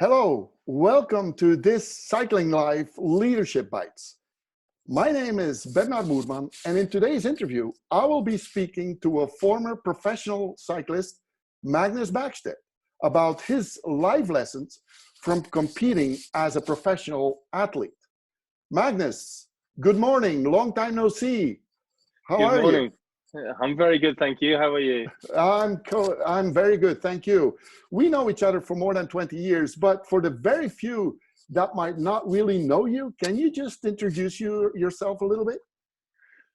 Hello, welcome to this Cycling Life Leadership Bites. My name is Bernard Moerman, and in today's interview, I will be speaking to a former professional cyclist, Magnus Bäckstedt, about his life lessons from competing as a professional athlete. Magnus, good morning, long time no see. How are you? Good morning. I'm very good, thank you. How are you? I'm very good, thank you. We know each other for more than 20 years, but for the very few that might not really know you, can you just introduce yourself a little bit?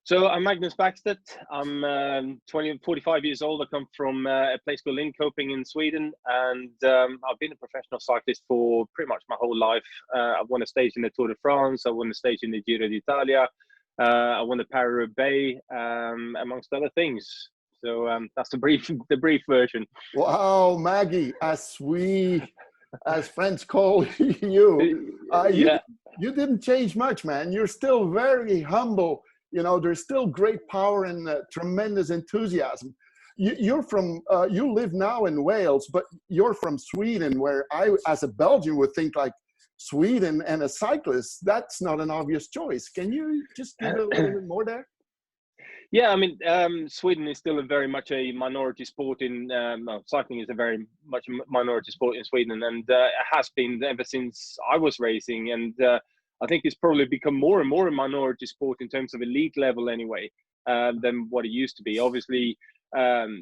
So I'm Magnus Bäckstedt. I'm 45 years old. I come from a place called Linköping in Sweden, and I've been a professional cyclist for pretty much my whole life. I've won a stage in the Tour de France. I won a stage in the Giro d'Italia. I won the Roubaix, amongst other things. So that's the brief version. Wow, Maggie, as friends call you, Yeah. you didn't change much, man. You're still very humble. You know, there's still great power and tremendous enthusiasm. You live now in Wales, but you're from Sweden, where I, as a Belgian, would think like Sweden and a cyclist, that's not an obvious choice. Can you just give a little bit more there? Yeah, I mean, Sweden is still very much a minority sport in, cycling is a very much minority sport in Sweden, and it has been ever since I was racing. And I think it's probably become more and more a minority sport in terms of elite level anyway, than what it used to be. Obviously,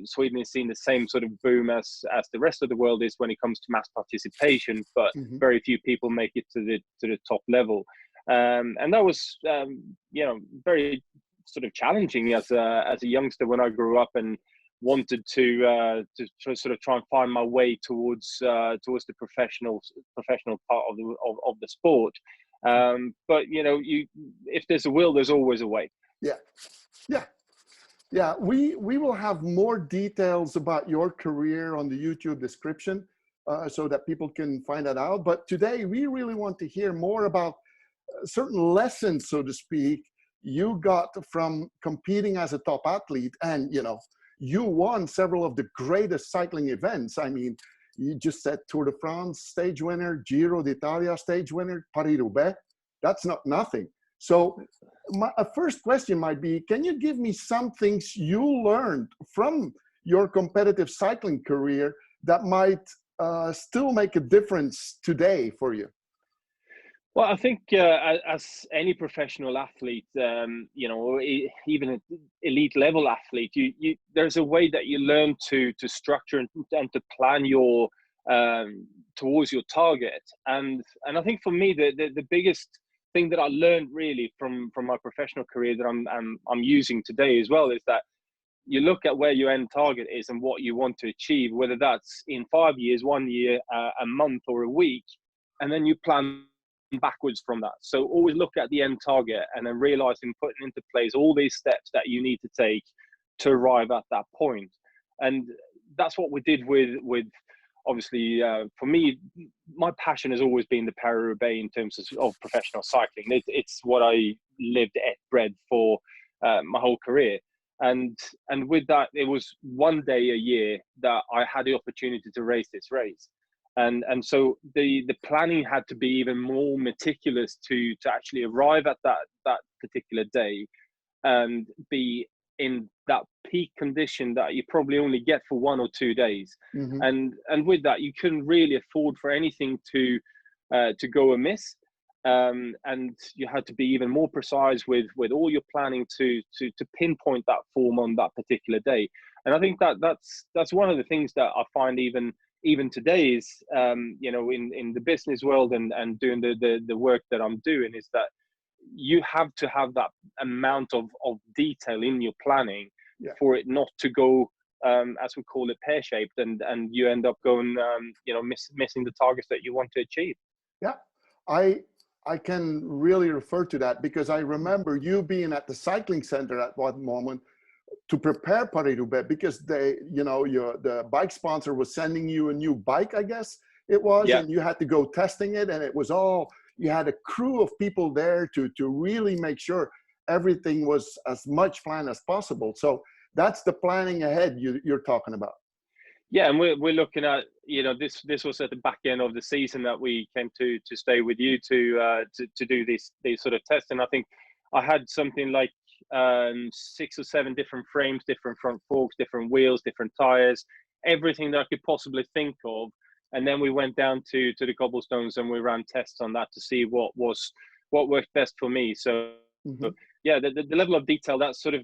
Sweden is seeing the same sort of boom as the rest of the world is when it comes to mass participation, but very few people make it to the top level. And that was, very sort of challenging as a youngster when I grew up and wanted to sort of try and find my way towards the professional part of the sport. But if there's a will, there's always a way. Yeah, we will have more details about your career on the YouTube description so that people can find that out. But today we really want to hear more about certain lessons, so to speak, you got from competing as a top athlete. And, you won several of the greatest cycling events. I mean, you just said Tour de France stage winner, Giro d'Italia stage winner, Paris-Roubaix. That's not nothing. So my first question might be, can you give me some things you learned from your competitive cycling career that might still make a difference today for you? Well, I think as any professional athlete, or even an elite level athlete, there's a way that you learn to structure and to plan your towards your target. And I think for me, the biggest thing that I learned really from my professional career that I'm using today as well is that you look at where your end target is and what you want to achieve, whether that's in 5 years, 1 year, a month, or a week, and then you plan backwards from that. So always look at the end target and then realizing putting into place all these steps that you need to take to arrive at that point. And that's what we did with obviously, for me, my passion has always been the Paris-Roubaix in terms of professional cycling. It's what I lived, ate, bred for my whole career. And with that, it was one day a year that I had the opportunity to race this race. And so the planning had to be even more meticulous to actually arrive at that particular day and be in that peak condition that you probably only get for 1 or 2 days. And with that, you couldn't really afford for anything to go amiss. And you had to be even more precise with all your planning to pinpoint that form on that particular day. And I think that's one of the things that I find even today is, in the business world and doing the work that I'm doing, is that you have to have that amount of detail in your planning for it not to go, as we call it, pear-shaped, and you end up going, missing the targets that you want to achieve. Yeah, I can really refer to that because I remember you being at the cycling center at one moment to prepare Paris-Roubaix because the bike sponsor was sending you a new bike, I guess it was, and you had to go testing it, and it was all, you had a crew of people there to really make sure everything was as much planned as possible. So that's the planning ahead you're talking about. Yeah, and we're looking at, this was at the back end of the season that we came to stay with you to do these sort of tests. And I think I had something like 6 or 7 different frames, different front forks, different wheels, different tires, everything that I could possibly think of. And then we went down to the cobblestones and we ran tests on that to see what worked best for me. So Mm-hmm. yeah, the level of detail, that's sort of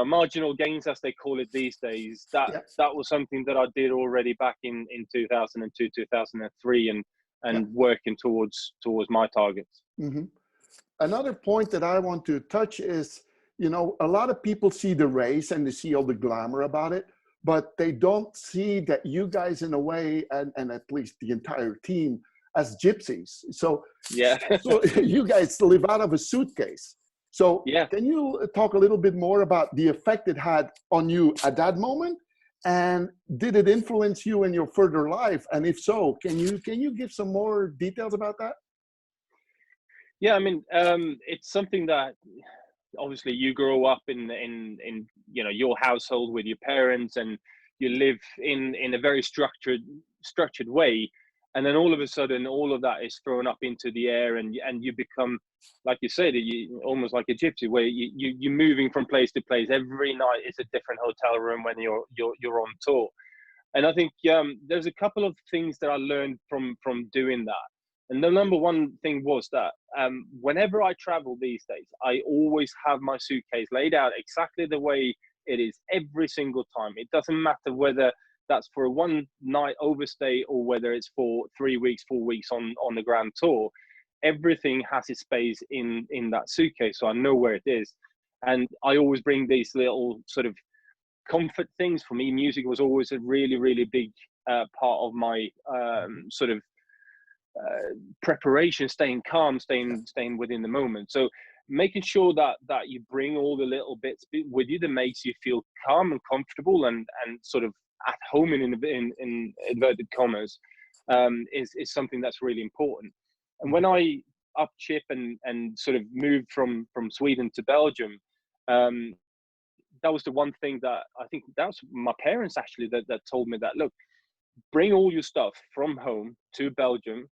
marginal gains, as they call it these days, that Yeah. that was something that I did already back in 2002, 2003, Yeah. and working towards my targets. Mm-hmm. Another point that I want to touch is, a lot of people see the race and they see all the glamour about it, but they don't see that you guys, in a way, and at least the entire team, as gypsies. So, Yeah. so you guys live out of a suitcase. So Yeah. can you talk a little bit more about the effect it had on you at that moment? And did it influence you in your further life? And if so, can you give some more details about that? Yeah, I mean, it's something that obviously you grow up in your household with your parents, and you live in a very structured way, and then all of a sudden all of that is thrown up into the air, and you become, like you said, you almost like a gypsy, where you're moving from place to place. Every night is a different hotel room when you're on tour. And I think there's a couple of things that I learned from doing that. And the number one thing was that whenever I travel these days, I always have my suitcase laid out exactly the way it is every single time. It doesn't matter whether that's for a one night overstay or whether it's for 3 weeks, 4 weeks on the Grand Tour. Everything has its space in that suitcase, so I know where it is. And I always bring these little sort of comfort things. For me, music was always a really, really big part of my sort of preparation, staying calm, staying within the moment. So making sure that you bring all the little bits with you that makes you feel calm and comfortable and sort of at home in inverted commas is something that's really important. And when I up chip and sort of moved from Sweden to Belgium, that was the one thing that I think that was my parents actually that told me that, look, bring all your stuff from home to Belgium.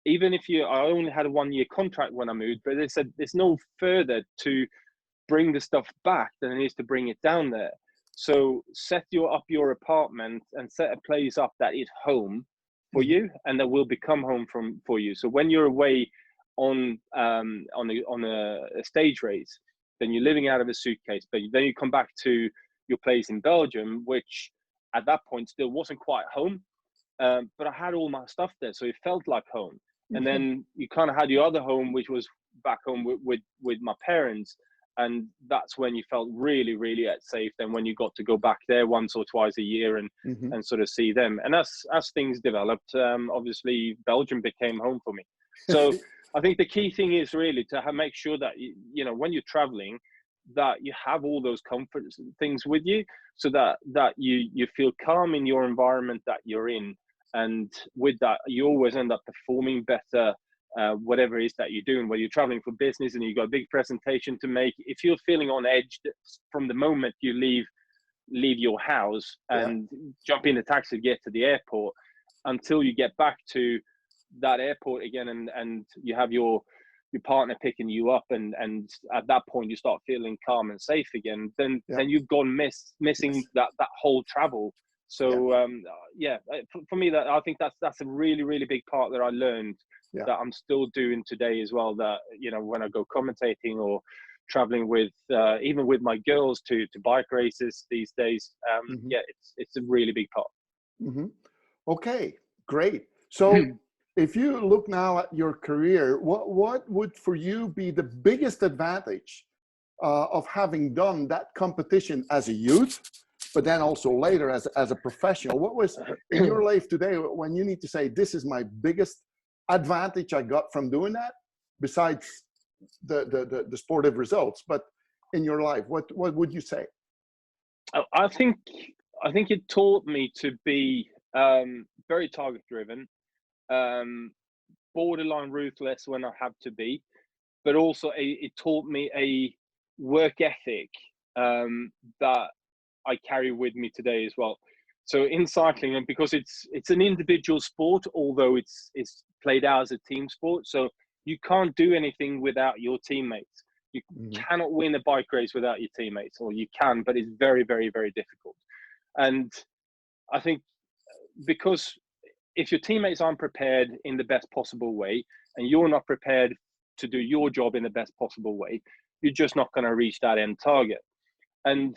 Even if I only had a 1-year contract when I moved, but they said there's no further to bring the stuff back than it is to bring it down there. So set your apartment and set a place up that is home for you, and that will become home for you. So when you're away on a stage race, then you're living out of a suitcase, but then you come back to your place in Belgium, which at that point still wasn't quite home, but I had all my stuff there, so it felt like home. And then you kind of had your other home, which was back home with my parents, and that's when you felt really, really safe. Then when you got to go back there once or twice a year and sort of see them. And as things developed, obviously Belgium became home for me. So I think the key thing is really to make sure that when you're traveling, that you have all those comfort things with you, so that you feel calm in your environment that you're in. And with that, you always end up performing better, whatever it is that you're doing. Whether you're traveling for business and you've got a big presentation to make, if you're feeling on edge from the moment you leave your house and jump in a taxi to get to the airport, until you get back to that airport again, and you have your partner picking you up, and at that point you start feeling calm and safe again, then you've gone missing that whole travel. So for me, that I think that's a really, really big part that I learned that I'm still doing today as well. That when I go commentating or traveling with even with my girls to bike races these days, it's a really big part. Okay, great. So if you look now at your career, what would for you be the biggest advantage of having done that competition as a youth, but then also later as a professional? What was in your life today when you need to say, this is my biggest advantage I got from doing that, besides the sportive results, but in your life, what would you say? I think it taught me to be very target driven, borderline ruthless when I have to be, but also it taught me a work ethic that I carry with me today as well. So in cycling, and because it's an individual sport, although it's played out as a team sport, so you can't do anything without your teammates. You cannot win a bike race without your teammates, or you can, but it's very, very, very difficult. And I think because if your teammates aren't prepared in the best possible way, and you're not prepared to do your job in the best possible way, you're just not going to reach that end target. And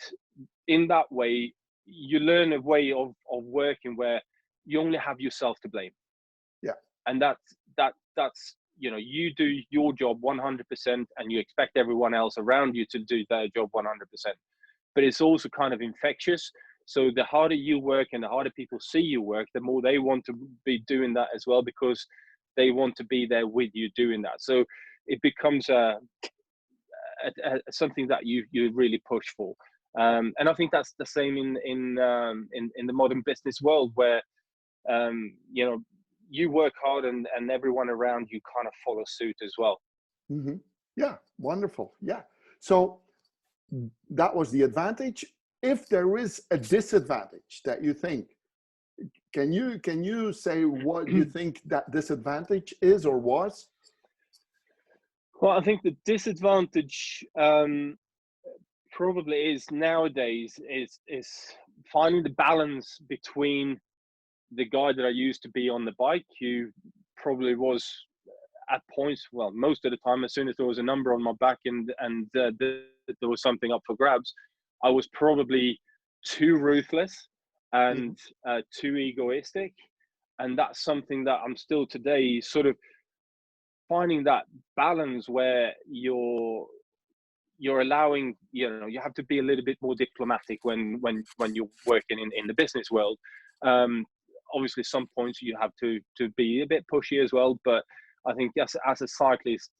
in that way, you learn a way of working where you only have yourself to blame. Yeah. And that's you know, you do your job 100%, and you expect everyone else around you to do their job 100%. But it's also kind of infectious. So the harder you work and the harder people see you work, the more they want to be doing that as well, because they want to be there with you doing that. So it becomes something that you really push for. And I think that's the same in the modern business world, where you know, you work hard and everyone around you kind of follow suit as well. Mm-hmm. Yeah, wonderful. Yeah. So that was the advantage. If there is a disadvantage that you think, can you say what you think that disadvantage is or was? Well, I think the disadvantage probably is nowadays is finding the balance between the guy that I used to be on the bike, who probably was at points, well, most of the time, as soon as there was a number on my back and there was something up for grabs, I was probably too ruthless and too egoistic. And that's something that I'm still today sort of finding that balance, where you're allowing, you know, you have to be a little bit more diplomatic when you're working in the business world. Obviously some points you have to be a bit pushy as well, but I think as a cyclist,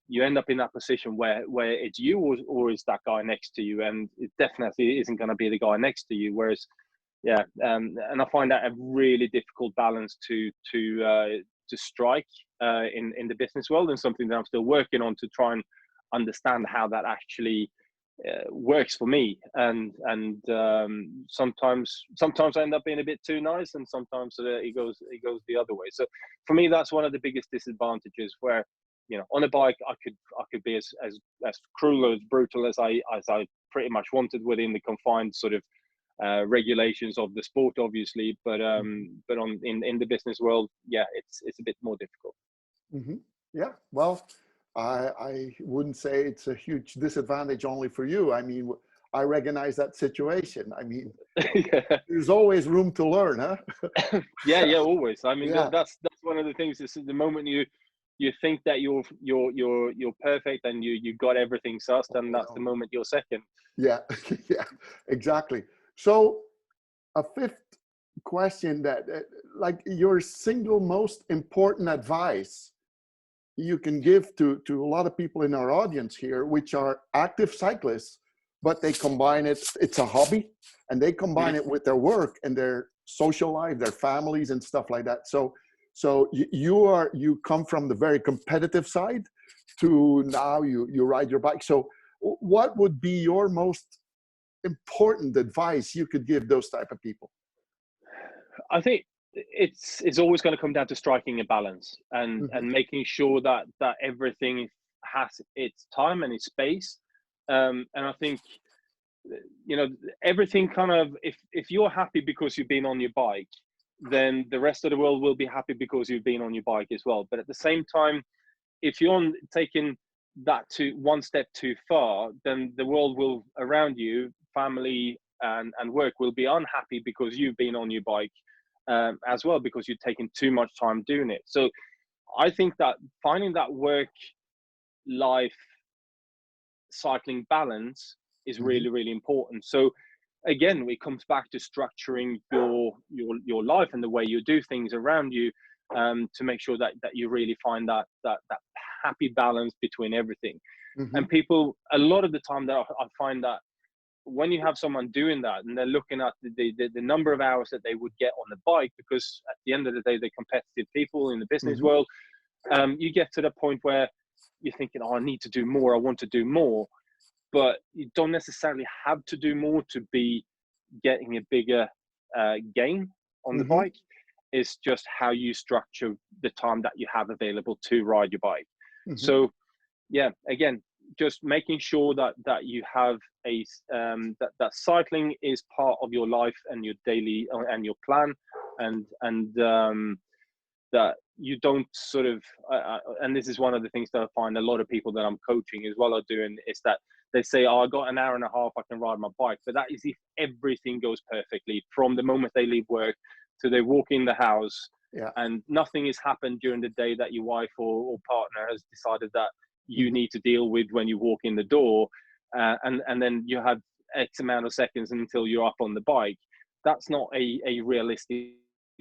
you end up in that position where it's you or is that guy next to you, and it definitely isn't going to be the guy next to you. Whereas, yeah, and I find that a really difficult balance to strike in the business world, and something that I'm still working on to try and understand how that actually works for me. And sometimes I end up being a bit too nice, and sometimes it goes the other way. So for me, that's one of the biggest disadvantages, where, you know, on a bike I could be as cruel or as brutal as I pretty much wanted within the confined sort of regulations of the sport, obviously, but in the business world, yeah, it's a bit more difficult. Mm-hmm. Yeah, well, I wouldn't say it's a huge disadvantage only for you. I mean, I recognize that situation. I mean, Yeah. There's always room to learn, huh? yeah, always. I mean, Yeah. that's one of the things. Is the moment you think that you're perfect and you got everything sussed, and that's the moment you're second. Yeah, yeah, exactly. So a fifth question, that like your single most important advice you can give to a lot of people in our audience here, which are active cyclists, but they combine it's a hobby, and they combine it with their work and their social life, their families and stuff like that. So you come from the very competitive side to now you ride your bike. So what would be your most important advice you could give those type of people? I think it's always going to come down to striking a balance and making sure that everything has its time and its space. And I think, you know, everything kind of, if you're happy because you've been on your bike, then the rest of the world will be happy because you've been on your bike as well. But at the same time, if you're taking that to one step too far, then the world will around you, family and work, will be unhappy because you've been on your bike as well, because you're taking too much time doing it. So I think that finding that work life cycling balance is really, really important. So again, it comes back to structuring your life and the way you do things around you, to make sure that you really find that happy balance between everything. And people, a lot of the time, that I find that when you have someone doing that and they're looking at the number of hours that they would get on the bike, because at the end of the day, they're competitive people in the business world, you get to the point where you're thinking, oh, I need to do more, I want to do more, but you don't necessarily have to do more to be getting a bigger gain on the bike. It's just how you structure the time that you have available to ride your bike. So yeah, again, just making sure that you have that cycling is part of your life and your daily and your plan, and that you don't sort of and this is one of the things that I find a lot of people that I'm coaching as well are doing, is that they say, oh, I got an hour and a half, I can ride my bike. But that is if everything goes perfectly from the moment they leave work to they walk in the house, and nothing has happened during the day that your wife or partner has decided that you need to deal with when you walk in the door, and then you have X amount of seconds until you're up on the bike. That's not a realistic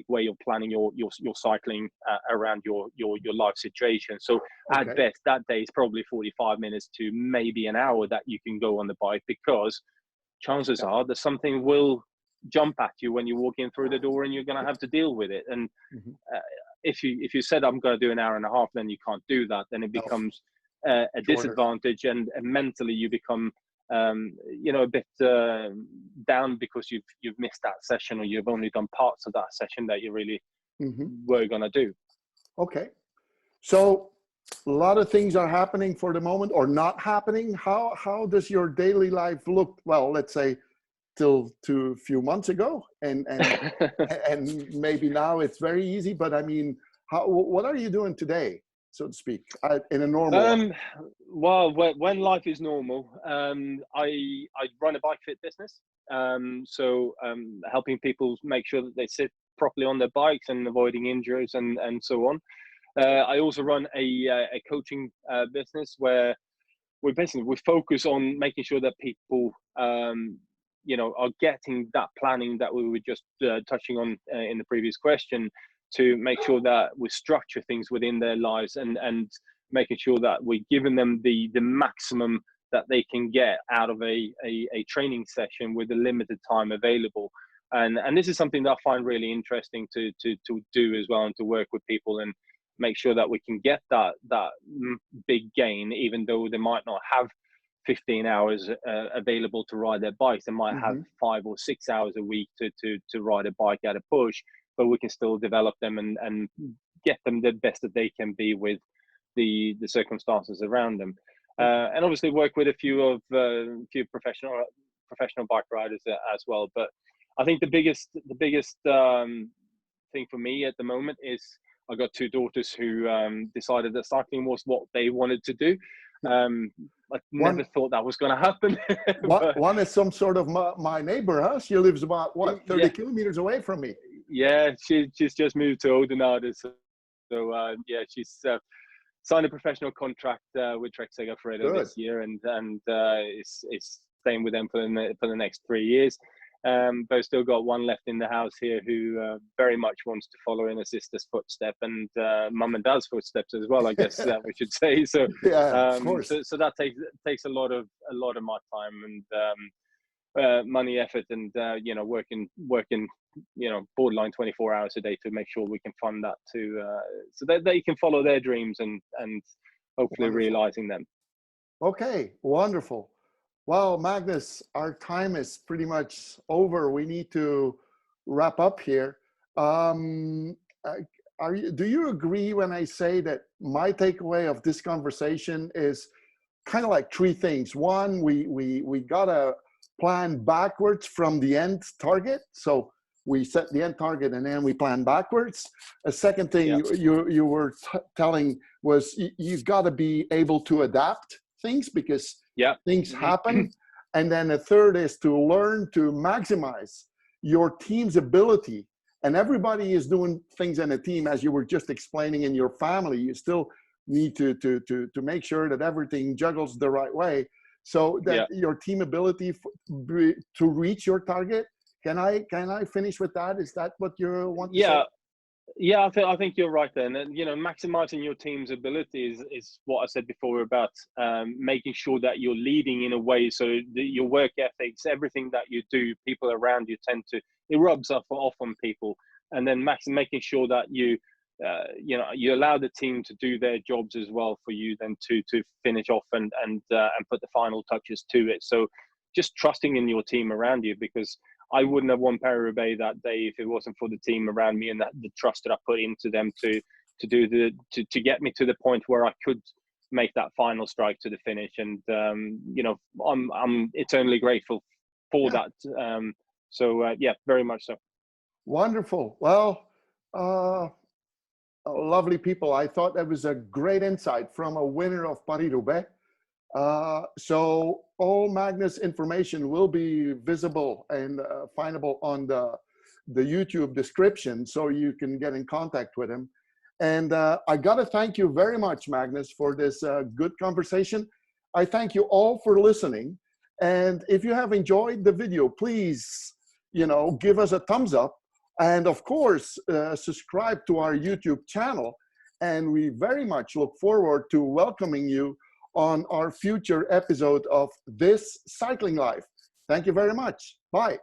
way of planning your cycling around your life situation. So at best, that day is probably 45 minutes to maybe an hour that you can go on the bike, because chances are that something will jump at you when you walk in through the door, and you're going to have to deal with it. And if you said I'm going to do an hour and a half, then you can't do that. Then it becomes a disadvantage, and mentally you become a bit down because you've missed that session, or you've only done parts of that session that you really were going to do. Okay. So a lot of things are happening for the moment, or not happening. How does your daily life look? Well, let's say till to a few months ago, and maybe now it's very easy. But I mean, what are you doing today, so to speak, in a normal? Well, when life is normal, I run a bike fit business. So helping people make sure that they sit properly on their bikes and avoiding injuries and so on. I also run a coaching business where we focus on making sure that people are getting that planning that we were just touching on in the previous question, to make sure that we structure things within their lives, and making sure that we're giving them the maximum that they can get out of a training session with a limited time available. And this is something that I find really interesting to do as well, and to work with people and make sure that we can get that big gain, even though they might not have 15 hours available to ride their bikes. They might have 5 or 6 hours a week to ride a bike at a push, but we can still develop them and get them the best that they can be with the circumstances around them. And obviously work with a few professional bike riders as well. But I think the biggest thing for me at the moment is I got 2 daughters who decided that cycling was what they wanted to do. I never thought that was going to happen. One is some sort of my neighbor, huh? She lives about 30 kilometers away from me. Yeah, she's just moved to Oudenaarde, so she's signed a professional contract with Trek Segafredo this year, and is staying with them for the next 3 years. But I've still got one left in the house here who very much wants to follow in her sister's footstep, and mum and dad's footsteps as well, I guess that we should say. So of course. So that takes a lot of my time and money, effort, and working borderline 24 hours a day to make sure we can fund that so that they can follow their dreams and hopefully realizing them. Okay, wonderful. Well, Magnus, our time is pretty much over. We need to wrap up here. Do you agree when I say that my takeaway of this conversation is kind of like 3 things? One, we gotta plan backwards from the end target. So we set the end target and then we plan backwards. A second thing you were telling was you've got to be able to adapt things, because things happen. And then a third is to learn to maximize your team's ability. And everybody is doing things in a team, as you were just explaining in your family. You still need to make sure that everything juggles the right way, so that your team ability to reach your target. Can I finish with that? Is that what you want to say? Yeah, I think you're right then. And maximizing your team's ability is what I said before about making sure that you're leading in a way so that your work ethics, everything that you do, people around you it rubs off on people. And then making sure that you allow the team to do their jobs as well for you, then to finish off and put the final touches to it. So just trusting in your team around you, because I wouldn't have won Paris-Roubaix that day if it wasn't for the team around me and the trust that I put into them to get me to the point where I could make that final strike to the finish. And you know, I'm eternally grateful for that. So yeah, very much so. Wonderful. Well, lovely people. I thought that was a great insight from a winner of Paris-Roubaix. So all Magnus information will be visible and findable on the YouTube description, so you can get in contact with him. And I got to thank you very much, Magnus, for this good conversation. I thank you all for listening. And if you have enjoyed the video, please, you know, give us a thumbs up. And of course, subscribe to our YouTube channel. And we very much look forward to welcoming you on our future episode of This Cycling Life. Thank you very much. Bye.